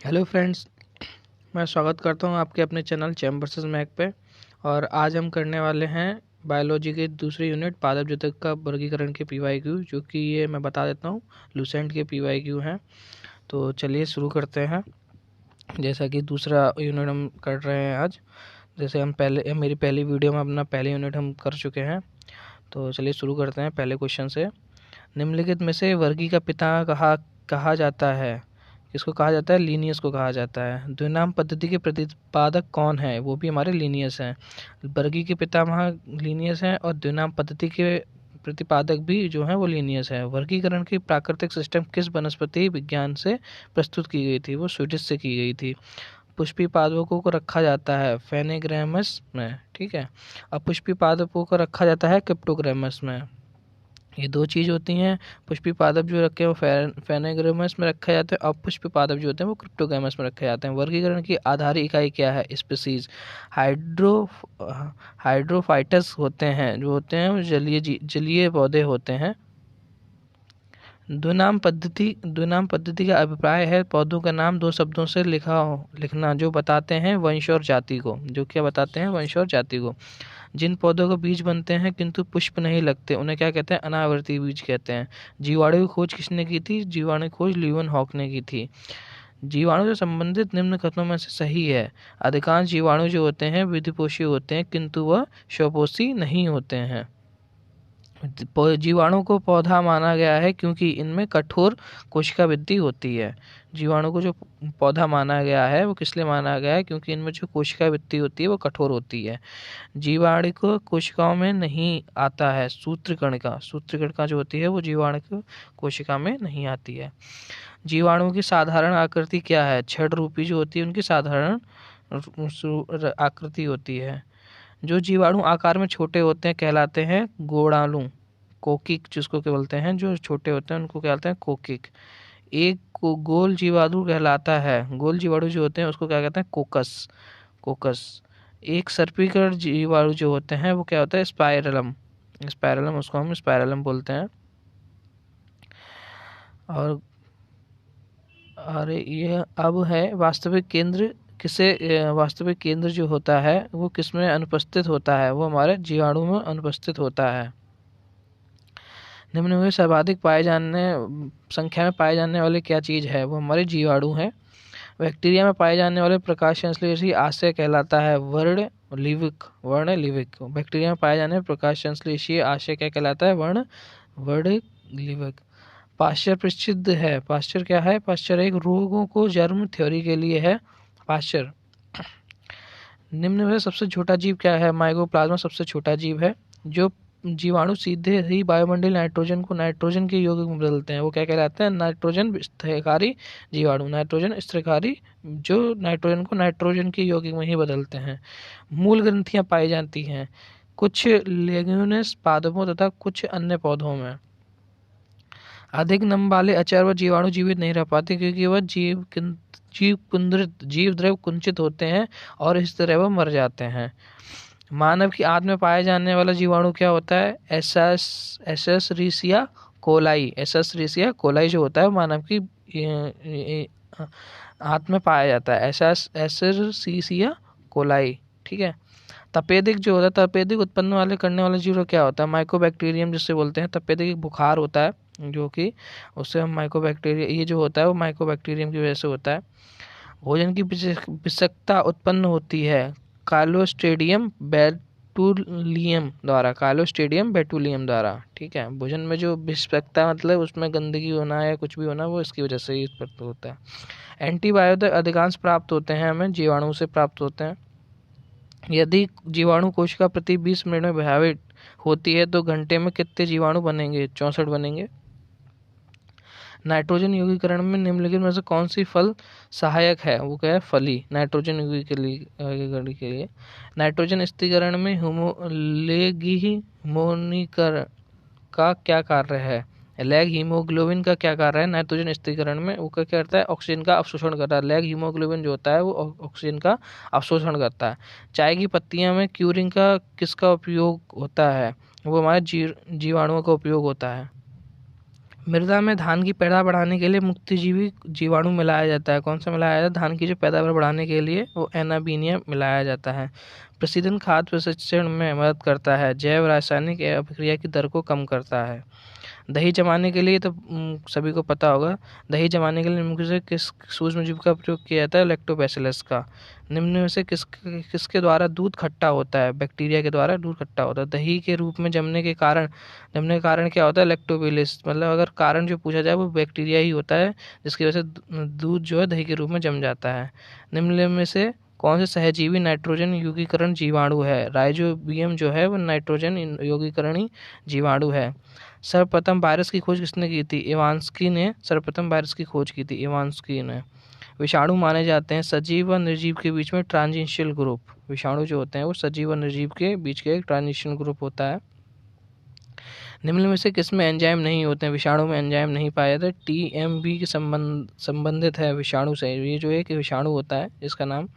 Hello friends, मैं स्वागत करता हूं आपके अपने चैनल चैम वर्सेस मैक पे। और आज हम करने वाले हैं बायोलॉजी की दूसरी यूनिट पादप जैतक का वर्गीकरण के पीवाईक्यू, जो कि ये मैं बता देता हूं लूसेंट के पीवाईक्यू हैं। तो चलिए शुरू करते हैं। जैसा कि दूसरा यूनिट हम कर रहे हैं आज, जैसे हम मेरी पहली वीडियो में अपना पहले यूनिट हम कर चुके हैं। तो चलिए शुरू करते हैं पहले क्वेश्चन से। निम्नलिखित में से वर्गी का पिता कहा जाता है? किसको कहा जाता है? लीनियस को कहा जाता है। द्विनाम पद्धति के प्रतिपादक कौन है? वो भी हमारे लीनियस हैं। वर्गी के पितामह लीनियस हैं और द्विनाम पद्धति के प्रतिपादक भी जो हैं वो लीनियस है। वर्गीकरण की प्राकृतिक सिस्टम किस वनस्पति विज्ञान से प्रस्तुत की गई थी? वो स्वीडिश से की गई थी। पुष्पी पादपों को रखा जाता है फेनेग्रामस में, ठीक है। अपुष्पी पादपों को रखा जाता है क्रिप्टोग्रामस में। ये दो चीज़ होती हैं। पुष्पी पादप जो रखे हैं वो फेनेग्रामस में रखे जाते हैं, और पुष्पी पादप जो होते हैं वो क्रिप्टोग्रामस में रखे जाते हैं। वर्गीकरण की आधार इकाई क्या है? स्पीसीज। हाइड्रोफाइटस होते हैं, जो होते हैं जलीय पौधे होते हैं। द्विनाम पद्धति का अभिप्राय है पौधों का नाम दो शब्दों से लिखना जो बताते हैं वंश और जाति को। जो क्या बताते हैं? वंश और जाति को। जिन पौधों को बीज बनते हैं किंतु पुष्प नहीं लगते, उन्हें क्या कहते हैं? अनावृति बीज कहते हैं। जीवाणु की खोज किसने की थी? जीवाणु की खोज ल्यूवन हॉक ने की थी। जीवाणु से संबंधित निम्न कथनों में से सही है? अधिकांश जीवाणु जो होते हैं विधिपोषी होते हैं, किंतु वह स्वपोषी नहीं होते हैं। जीवाणु को पौधा माना गया है क्योंकि इनमें कठोर कोशिका वृद्धि होती है। जीवाणु को जो पौधा माना गया है वो किस लिए माना गया है? क्योंकि इनमें जो कोशिका वृद्धि होती है वो कठोर होती है। जीवाणु को कोशिकाओं में नहीं आता है सूत्रकणिका जो होती है वो जीवाणु को कोशिका में नहीं आती है। जीवाणु की साधारण आकृति क्या है? छड़ रूपी जो होती है उनकी साधारण आकृति होती है। जो जीवाणु आकार में छोटे होते हैं कहलाते हैं गोड़ालू। कोकिक जिसको क्या बोलते हैं, जो छोटे होते हैं उनको कहलाते हैं कोकिक। एक को गोल जीवाणु कहलाता है, गोल जीवाणु जो होते हैं उसको क्या कहते हैं? कोकस। एक सर्पिकल जीवाणु जो होते हैं वो क्या होता है? स्पाइरलम, उसको हम स्पाइरलम बोलते हैं। और ये अब है वास्तविक केंद्र जो होता है वो किसमें अनुपस्थित होता है? वो हमारे जीवाणु में अनुपस्थित होता है। निम्न में सर्वाधिक संख्या में पाए जाने वाले क्या चीज है? वो हमारे जीवाणु है। बैक्टीरिया में पाए जाने वाले प्रकाश संश्लेषी आशय कहलाता है वर्णलिविक। बैक्टीरिया में पाए जाने वाले प्रकाश संश्लेषी आशय क्या कहलाता है? वर्णलिविक। पाश्चर प्रसिद्ध है। पाश्चर क्या है? पाश्चर एक रोगों को जर्म थ्योरी के लिए है। पाश्चर। निम्न में सबसे छोटा जीव क्या है? माइकोप्लाज्मा सबसे छोटा जीव है। जो जीवाणु सीधे ही वायुमंडलीय नाइट्रोजन को नाइट्रोजन के यौगिक में बदलते हैं वो क्या कहलाते हैं? नाइट्रोजन स्थिरकारी जीवाणु। नाइट्रोजन स्थिरकारी जो नाइट्रोजन को नाइट्रोजन के यौगिक में ही बदलते हैं। मूल ग्रंथियां पाई जाती हैं कुछ लेग्यूमिनस पादपों तथा कुछ अन्य पौधों में। अधिक नम वाले अचर व जीवाणु जीवित नहीं रह पाते क्योंकि वह जीव द्रव कुंचित होते हैं और इस तरह वह मर जाते हैं। मानव की आंत में पाया जाने वाला जीवाणु क्या होता है? एसेरिसिया कोलाई जो होता है मानव की आंत में पाया जाता है। एसेरिसिया कोलाई, ठीक है। तपेदिक जो होता है, तपेदिक उत्पन्न करने वाले जीव क्या होता है? माइकोबैक्टीरियम जिससे बोलते हैं। तपेदिक एक बुखार होता है जो कि उससे हम माइकोबैक्टीरिया, ये जो होता है वो माइकोबैक्टीरियम की वजह से होता है। भोजन की विषाक्तता उत्पन्न होती है क्लोस्ट्रीडियम बोटुलियम द्वारा, ठीक है। भोजन में जो विषाक्तता मतलब उसमें गंदगी होना या कुछ भी होना वो इसकी वजह से ही उत्पन्न होता है। एंटीबायोटिक अधिकांश प्राप्त होते हैं हमें जीवाणु से प्राप्त होते हैं। यदि जीवाणु कोशिका प्रति 20 मिनट में प्रभावित होती है तो घंटे में कितने जीवाणु बनेंगे? 64 बनेंगे। नाइट्रोजन यौगिकरण में निम्नलिखित में से कौन सी फल सहायक है? वो क्या है? फली। नाइट्रोजन यौगिकरण के लिए नाइट्रोजन स्थिरीकरण में हीमोग्लोबिन का क्या कार्य है? लैग हीमोग्लोबिन का क्या कार्य है नाइट्रोजन स्थिरीकरण में? वो क्या करता है? ऑक्सीजन का अवशोषण करता है। लैग हीमोग्लोबिन जो होता है वो ऑक्सीजन का अवशोषण करता है। चाय की पत्तियां में क्यूरिंग का किसका उपयोग होता है? वो हमारे जीवाणुओं का उपयोग होता है। मृदा में धान की पैदावार बढ़ाने के लिए मुक्तिजीवी जीवाणु मिलाया जाता है। कौन सा मिलाया जाता है? धान की जो पैदावार बढ़ाने के लिए वो एनाबीनियम मिलाया जाता है। प्रसिद्धन खाद प्रसंस्करण में मदद करता है। जैव रासायनिक अभिक्रिया की दर को कम करता है। दही जमाने के लिए तो सभी को पता होगा, दही जमाने के लिए मुख्य से किस सूक्ष्मजीव का प्रयोग किया जाता है? लैक्टोबैसिलस का। निम्न में से किसके द्वारा दूध खट्टा होता है? बैक्टीरिया के द्वारा दूध खट्टा होता है। दही के रूप में जमने के कारण क्या होता है? लैक्टोबैसिलस। मतलब अगर कारण जो पूछा जाए वो बैक्टीरिया ही होता है, जिसकी वजह से दूध जो है दही के रूप में जम जाता है। निम्न में से कौन से सहजीवी नाइट्रोजन यौगीकरण जीवाणु है? राइजोबियम जो है वो नाइट्रोजन यौगीकरणी जीवाणु है। सर्वप्रथम वायरस की खोज किसने की थी? इवांस्की ने सर्वप्रथम वायरस की खोज की थी, इवांस्की ने। विषाणु माने जाते हैं सजीव व निर्जीव के बीच में ट्रांजिशनल ग्रुप। विषाणु जो होते हैं वो सजीव व निर्जीव के बीच के एक ट्रांजिशनल ग्रुप होता है। निम्न में से किसमें एंजाइम नहीं होते हैं? विषाणु में एंजाइम नहीं पाए जाते। टीएमबी के संबंधित है विषाणु से। ये जो एक विषाणु होता है इसका नाम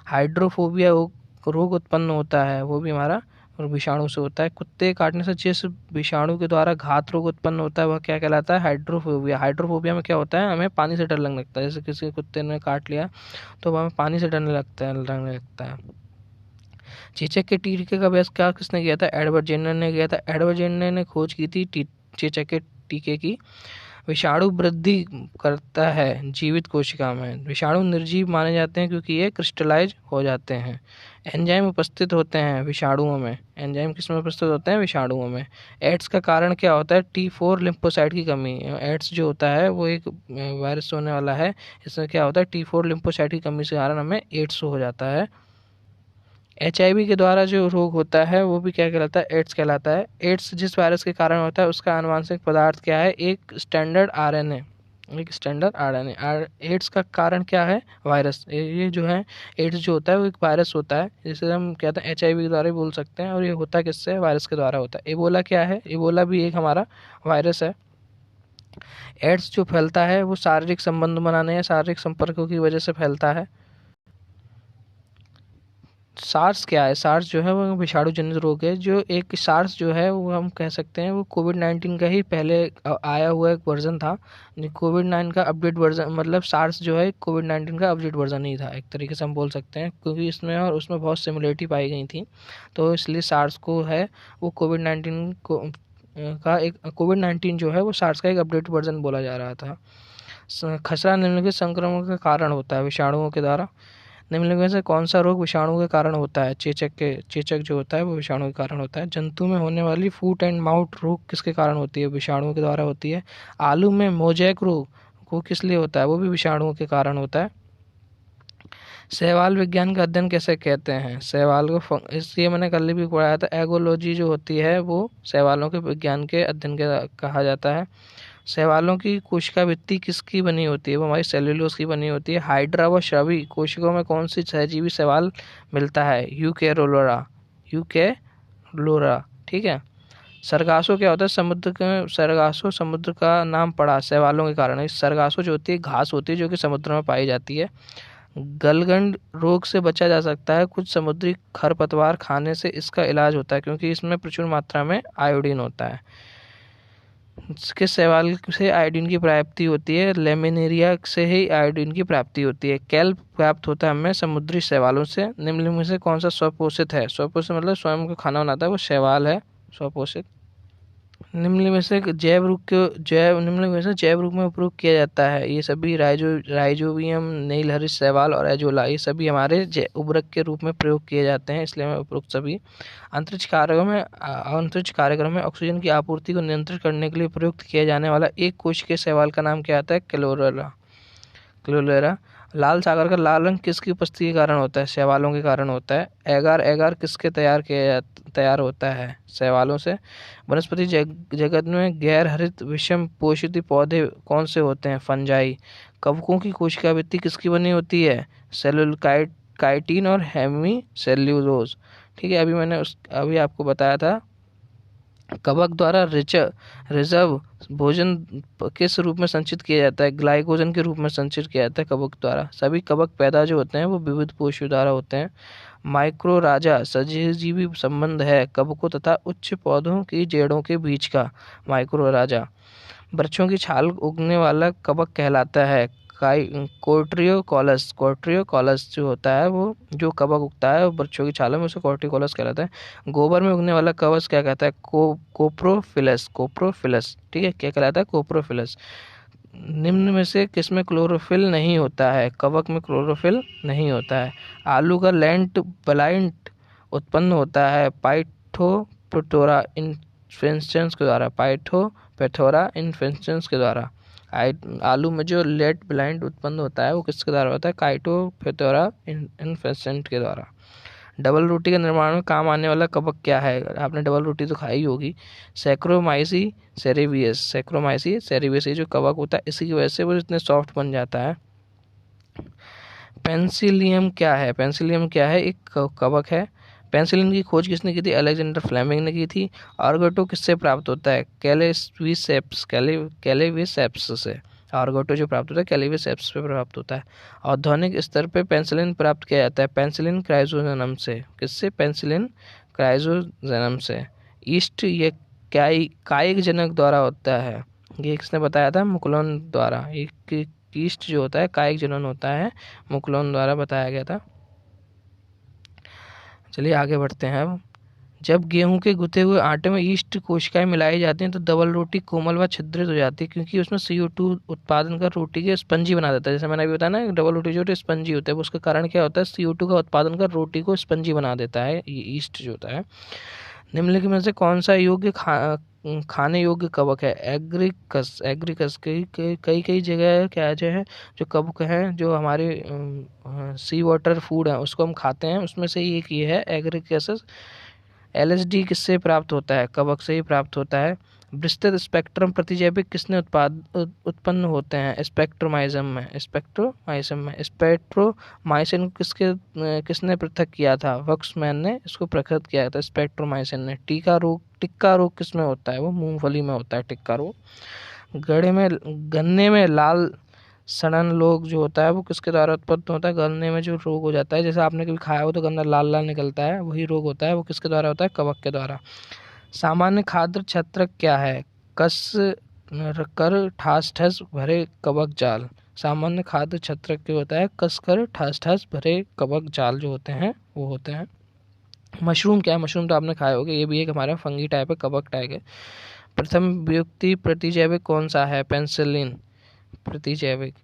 हाइड्रोफोबिया रोग उत्पन्न होता है, वो भी हमारा विषाणु से होता है। कुत्ते काटने से जिस विषाणु के द्वारा घात रोग उत्पन्न होता है वह क्या कहलाता है? हाइड्रोफोबिया। हाइड्रोफोबिया में क्या होता है? हमें पानी से डर लगने लगता है। जैसे किसी कुत्ते ने काट लिया तो हमें पानी से डरने लगता है। चेचक के टीके का अभ्यास क्या किसने किया था? एडवर्ड जेनर ने किया था। एडवर्ड जेनर ने खोज की थी चेचक के टीके की। विषाणु वृद्धि करता है जीवित कोशिका में। विषाणु निर्जीव माने जाते हैं क्योंकि ये क्रिस्टलाइज हो जाते हैं। एंजाइम उपस्थित होते हैं विषाणुओं में। एंजाइम किसमें उपस्थित होते हैं? विषाणुओं में। एड्स का कारण क्या होता है? T4 लिम्फोसाइट की कमी। एड्स जो होता है वो एक वायरस होने वाला है। इसमें क्या होता है? T4 लिम्फोसाइट की कमी से कारण हमें एड्स हो जाता है। HIV के द्वारा जो रोग होता है वो भी क्या कहलाता है? एड्स कहलाता है। एड्स जिस वायरस के कारण होता है उसका आनुवंशिक पदार्थ क्या है? एक स्टैंडर्ड RNA। एड्स का कारण क्या है? वायरस। ये जो है एड्स जो होता है वो एक वायरस होता है, जिसे हम कहते हैं HIV के द्वारा भी बोल सकते हैं। और ये होता किससे? वायरस के द्वारा होता है। एबोला क्या है? एबोला भी एक हमारा वायरस है। एड्स जो फैलता है वो शारीरिक संबंध बनाने या शारीरिक संपर्कों की वजह से फैलता है। सार्स क्या है? सार्स जो है वो विषाणु जनित रोग है। जो एक सार्स जो है वो हम कह सकते हैं वो कोविड-19 का ही पहले आया हुआ एक वर्जन था। कोविड-19 का अपडेट वर्जन, मतलब सार्स जो है कोविड-19 का अपडेट वर्जन ही था, एक तरीके से हम बोल सकते हैं, क्योंकि इसमें और उसमें बहुत सिमिलरिटी पाई गई थी। तो इसलिए सार्स को है वो कोविड-19 जो है वो सार्स का एक अपडेट वर्जन बोला जा रहा था। खसरा निम्नलिखित संक्रमण का कारण होता है विषाणुओं के द्वारा। निम्नलिखित में से कौन सा रोग विषाणु के कारण होता है? चेचक जो होता है वो विषाणु के कारण होता है। जंतु में होने वाली फूट एंड माउथ रोग किसके कारण होती है? विषाणुओं के द्वारा होती है। आलू में मोजैक रोग वो किस लिए होता है? वो भी विषाणुओं के कारण होता है। शैवाल विज्ञान का अध्ययन कैसे कहते हैं? शैवाल को इसलिए मैंने कल भी पढ़ाया था, एगोलॉजी जो होती है वो शैवालों के विज्ञान के अध्ययन के कहा जाता है। शैवालों की कोशिका भित्ति किसकी बनी होती है? वो हमारी सेल्यूलोज की बनी होती है। हाइड्रा व श्रवी कोशिकाओं में कौन सी सहजीवी शैवाल मिलता है? यूकेरोलोरा। ठीक है। सरगासो क्या होता है? सरगासो समुद्र का नाम पड़ा शैवालों के कारण। इस सरगासो जो होती है घास होती है जो कि समुद्र में पाई जाती है। गलगंड रोग से बचा जा सकता है कुछ समुद्री खरपतवार खाने से। इसका इलाज होता है क्योंकि इसमें प्रचुर मात्रा में आयोडीन होता है। किस शैवाल से आयोडीन की प्राप्ति होती है? लेमिनेरिया से ही आयोडीन की प्राप्ति होती है। कैल्प प्राप्त होता है हमें समुद्री शैवालों से। निम्न में से कौन सा स्वपोषित है? स्वपोषित मतलब स्वयं को खाना बनाता है वो शैवाल है स्वपोषित। निम्न में से जैव रूप में उपयोग किया जाता है। ये सभी राइजोबियम, नीलहरित शैवाल और एजोला, ये सभी हमारे उर्वरक के रूप में प्रयोग किए जाते हैं, इसलिए हमें उपरोक्त सभी। अंतरिक्ष कार्यक्रम में ऑक्सीजन की आपूर्ति को नियंत्रित करने के लिए प्रयुक्त किया जाने वाला एक कोशिकीय शैवाल का नाम क्या आता है? क्लोरेला। लाल सागर का लाल रंग किसकी उपस्थिति के कारण होता है? शैवालों के कारण होता है। एगार किसके तैयार होता है? शैवालों से। वनस्पति जगत में गैर हरित विषम पोषित पौधे कौन से होते हैं? फंजाई। कवकों की कोशिका भित्ति किसकी बनी होती है? काइटिन और हेमी सेल्यूलोज। ठीक है। अभी आपको बताया था कवक द्वारा रिजर्व भोजन किस रूप में संचित किया जाता है? ग्लाइकोजन के रूप में संचित किया जाता है कवक द्वारा। सभी कवक पैदा जो होते हैं वो विविध कोशिकाओं द्वारा होते हैं। माइक्रोराजा सजीवी संबंध है कवकों तथा उच्च पौधों की जड़ों के बीच का। माइक्रोराजा वृक्षों की छाल उगने वाला कवक कहलाता है? कोर्ट्रियोकॉलस। कोर्ट्रियोकॉलस जो होता है वो जो कवक उगता है वृक्षों की छालों में, उसे कोर्ट्रियोकॉलस कहलाता है। गोबर में उगने वाला कवच क्या कहता है? कोप्रोफिलस। कोप्रोफिलस, ठीक है, क्या कहलाता है? कोप्रोफिलस। निम्न में से किसमें क्लोरोफिल नहीं होता है? कवक में क्लोरोफिल नहीं होता है। आलू का लेंट ब्लाइंट उत्पन्न होता है पाइथोप्थोरा इन्फेक्शंस के द्वारा। पाइथोप्थोरा इन्फेक्शंस के द्वारा। आलू में जो लेट ब्लाइंड उत्पन्न होता है वो किसके द्वारा होता है? काइटोप्थोरा इन्फेक्शन के द्वारा। डबल रोटी के निर्माण में काम आने वाला कवक क्या है? आपने डबल रोटी तो खाई होगी। सैक्रोमाइसी सेरेवियस। सैक्रोमाइसी सेरेवियस, ये जो कवक होता है इसी की वजह से वो इतने सॉफ्ट बन जाता है। पेंसिलियम क्या है? पेंसिलियम क्या है? एक कवक है। पेंसिलिन की खोज किसने की थी? अलेक्जेंडर फ्लेमिंग ने की थी। ऑर्गेटो किससे प्राप्त होता है? कैलेविसेप्स से। ऑर्गेटो जो प्राप्त होता है कैलेविसेप्स पे प्राप्त होता है। औद्योगिक स्तर पे पेंसिलिन प्राप्त किया जाता है पेंसिलिन क्राइजोजेनम से। किससे? पेंसिलिन क्राइजोजेनम से। ईस्ट ये कायिक जनक द्वारा होता है, ये किसने बताया था? मुकुलन द्वारा। ईस्ट जो होता है कायिक जनन होता है, मुकुलन द्वारा बताया गया था। चलिए आगे बढ़ते हैं अब। जब गेहूं के गुथे हुए आटे में ईस्ट कोशिकाएं मिलाई जाती हैं तो डबल रोटी कोमल व छिद्रित हो जाती है, क्योंकि उसमें CO2 उत्पादन कर रोटी के स्पंजी बना देता है। जैसे मैंने अभी बताया ना, डबल रोटी जो होती है स्पंजी होता है, उसका कारण क्या होता है? CO2 का उत्पादन कर रोटी को स्पंजी बना देता है, ये ईस्ट जो होता है। निम्नलिखित में से कौन सा योग्य खाने योग्य कवक है? एग्रिकस। एग्रिकस कई जगह क्या जो है जो कवक हैं जो हमारे सी वाटर फूड है उसको हम खाते हैं, उसमें से एक ये है एग्रिकस। LSD किससे प्राप्त होता है? कवक से ही प्राप्त होता है। विस्तृत स्पेक्ट्रम प्रतिजैविक किसने उत्पन्न होते हैं? स्पेक्ट्रोमाइज्म में। स्पेक्ट्रोमाइसिन किसने पृथक किया था? वक्समैन ने इसको पृथक किया था, स्पेक्ट्रोमाइसिन ने। टिक्का रोग किसमें होता है? वो मूंगफली में होता है टिक्का रोग। गन्ने में लाल सड़न रोग जो होता है वो किसके द्वारा उत्पन्न होता है? गन्ने में जो रोग हो जाता है, जैसे आपने कभी खाया हो तो गन्ना लाल लाल निकलता है, वही रोग होता है, वो किसके द्वारा होता है? कवक के द्वारा। सामान्य खाद्य छत्रक क्या है? कस कर ठास ठस भरे कवक जाल। सामान्य खाद्य छत्रक क्या होता है? कस कर ठास ठस भरे कवक जाल जो होते हैं वो होते हैं। मशरूम क्या है? मशरूम तो आपने खाए होगे, ये भी एक हमारा फंगी टाइप है, कवक टाइप है। प्रथम व्युत्पत्ति प्रतिजैविक कौन सा है? पेंसिलिन प्रतिजैविक।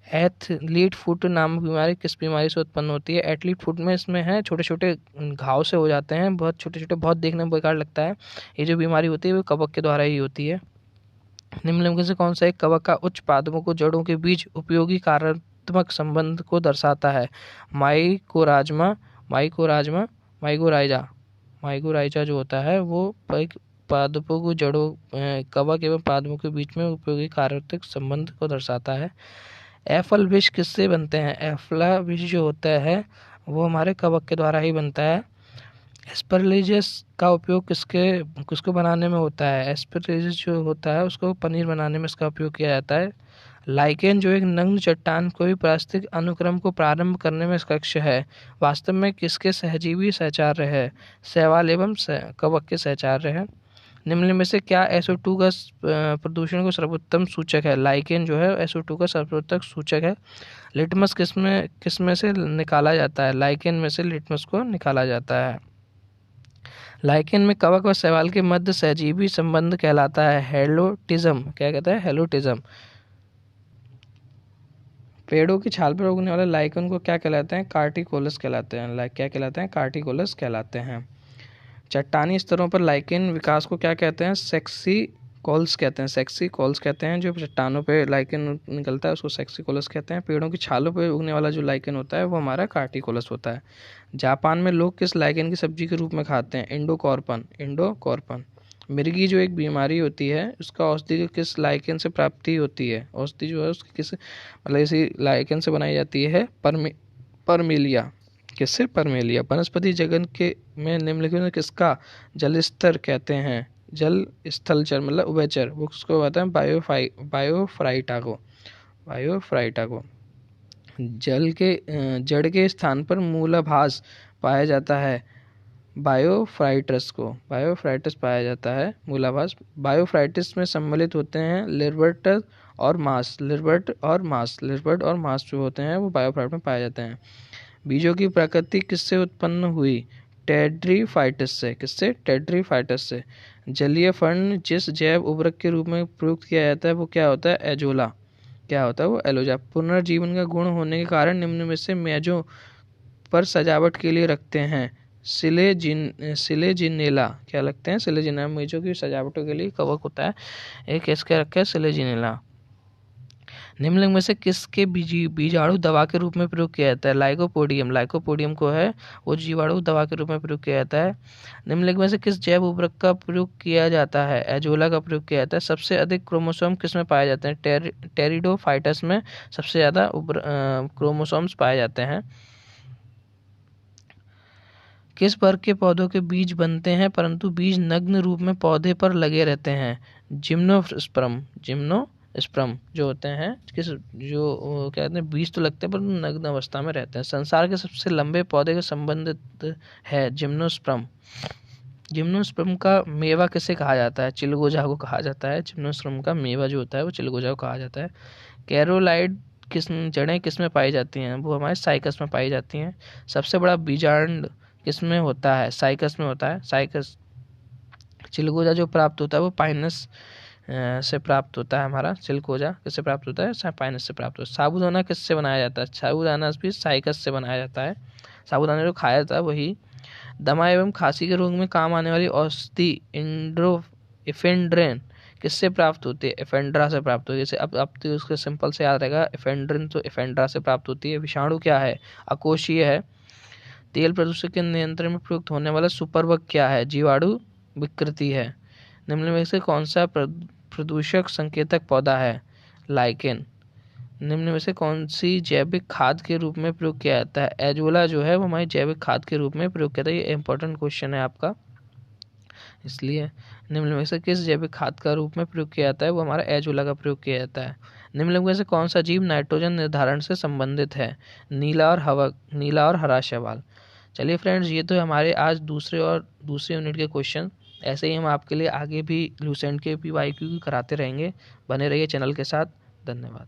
एथलीट फुट नामक बीमारी किस बीमारी से उत्पन्न होती है? एथलीट फुट में इसमें है छोटे छोटे घाव से हो जाते हैं, बहुत छोटे छोटे, बहुत देखने में बेकार लगता है। ये जो बीमारी होती है वो कवक के द्वारा ही होती है। निम्नलिखित से कौन सा एक कवक का उच्च पादपों को जड़ों के बीच उपयोगी कार्यात्मक संबंध को दर्शाता है? माइकोराइजा। माइकोराइजा जो होता है वो पादपों को जड़ों कवक एवं पादपों के बीच में उपयोगी कार्यात्मक संबंध को दर्शाता है। एफल विष किससे बनते हैं? एफला विष जो होता है वो हमारे कवक के द्वारा ही बनता है। एस्परजिलस का उपयोग किसको बनाने में होता है? एस्परजिलस जो होता है उसको पनीर बनाने में इसका उपयोग किया जाता है। लाइकेन जो एक नग्न चट्टान को भी पारिस्थितिक अनुक्रम को प्रारंभ करने में सक्षम है, वास्तव में किसके सहजीवी सहचार्य है? शैवाल एवं कवक के सहचार्य है। निम्न में से क्या SO2 का प्रदूषण को सर्वोत्तम सूचक है? लाइकेन जो है SO2 का सर्वोत्तम सूचक है। लिटमस किसमें से निकाला जाता है? लाइकेन में से लिटमस को निकाला जाता है। लाइकेन में कवक व शैवाल के मध्य सहजीवी संबंध कहलाता है हेलोटिज्म। क्या कहता है? हेलोटिज्म। पेड़ों की छाल पर उगने वाले लाइकेन को क्या कहलाते हैं? कार्टिकोलस कहलाते हैं। क्या कहलाते हैं? कार्टिकोलस कहलाते हैं। चट्टानी स्तरों पर लाइकेन विकास को क्या कहते हैं? सेक्सिकोल्स कहते हैं। सेक्सिकोल्स कहते हैं जो चट्टानों पे लाइकेन निकलता है उसको सेक्सिकोलस कहते हैं। पेड़ों की छालों पर उगने वाला जो लाइकेन होता है वो हमारा कार्टिकोलस होता है। जापान में लोग किस लाइकेन की सब्जी के रूप में खाते हैं? इंडोकॉर्पन। मिर्गी जो एक बीमारी होती है उसका औषधि किस लाइकेन से प्राप्ति होती है? औषधि जो है उसकी किस मतलब इसी लाइकेन से बनाई जाती है? परमिलिया। किससे? परमेलिया। वनस्पति जगत के में निम्नलिखित में किसका जल स्तर कहते हैं? जल स्थलचर मतलब उभयचर, वो किसको कहते हैं? बायोफ्राइटा को। जड़ के स्थान पर मूलाभास पाया जाता है बायोफ्राइटस पाया जाता है मूलाभास। बायोफ्राइटिस में सम्मिलित होते हैं लिर्बट और मास जो होते हैं वो बायोफ्राइट में पाए जाते हैं। बीजों की प्रकृति किससे उत्पन्न हुई? टेट्रीफाइटस से। जलीय फर्ण जिस जैव उर्वरक के रूप में प्रयुक्त किया जाता है वो क्या होता है? एलोजा। पुनर्जीवन का गुण होने के कारण निम्न में से मेजों पर सजावट के लिए रखते हैं सिलेजिनेला। क्या लगते हैं? सिलेजिनेला। मेजों की सजावटों के लिए कवक होता है एक, इसके रखा है सिलेजिनेला। निम्नलिखित में से किसके बीजाणु दवा के रूप में प्रयोग किया जाता है? लाइकोपोडियम को है वो जीवाणु दवा के रूप में प्रयोग किया जाता है। निम्नलिखित में से किस जैव उर्वरक का प्रयोग किया जाता है? एजोला का प्रयोग किया जाता है। सबसे अधिक क्रोमोसोम किस में पाए जाते हैं? टेरिडोफाइटस में सबसे ज्यादा क्रोमोसोम्स पाए जाते हैं। किस वर्ग के पौधों के बीज बनते हैं परंतु बीज नग्न रूप में पौधे पर लगे रहते हैं? जिम्नोस्पर्म जो होते हैं जो कहते हैं बीज तो लगते हैं पर नग्न अवस्था में रहते हैं। संसार के सबसे लंबे पौधे के संबंधित है जिम्नोस्पर्म का मेवा किसे कहा जाता है? चिलगोजा को कहा जाता है। जिम्नोस्पर्म का मेवा जो होता है वो चिलगोजा को कहा जाता है। कैरोलाइड जड़ें किस में पाई जाती हैं? वो हमारे साइकस में पाई जाती हैं। सबसे बड़ा बीजांड किस में होता है? साइकस में होता है। चिलगोजा जो प्राप्त होता है वो पाइनस से प्राप्त होता है। हमारा चिलगोजा किससे प्राप्त होता है? पाइनस से प्राप्त होता है। साबूदाना किससे बनाया जाता है? साबूदाना भी साइकस से बनाया जाता है। साबूदाना जो खाया जाता है वही। दमा एवं खांसी के रोग में काम आने वाली औषधि इफेंड्रिन किससे प्राप्त होती है? एफेंड्रा से प्राप्त होती है। जैसे अब तो उसके सिंपल से याद रहेगा, एफेंड्रिन तो एफेंड्रा से प्राप्त होती है। विषाणु क्या है? अकोशीय है। तेल प्रदूषण के नियंत्रण में प्रयुक्त होने वाला सुपरबग क्या है? जीवाणु विकृति है। निम्न में से कौन सा प्रदूषक संकेतक पौधा है? लाइकेन। निम्न में से कौन सी जैविक खाद के रूप में प्रयोग किया जाता है? एजोला जो है वो हमारी जैविक खाद के रूप में प्रयोग किया जाता है। ये इंपॉर्टेंट क्वेश्चन है आपका, इसलिए निम्न में से किस जैविक खाद का रूप में प्रयोग किया जाता है? वो हमारा एजोला का प्रयोग किया जाता है। निम्न में से कौन सा जीव नाइट्रोजन निर्धारण से संबंधित है? नीला और हरा शैवाल। चलिए फ्रेंड्स, ये तो हमारे आज दूसरे यूनिट के क्वेश्चन। ऐसे ही हम आपके लिए आगे भी लूसेंट के PYQ कराते रहेंगे। बने रहिए चैनल के साथ। धन्यवाद।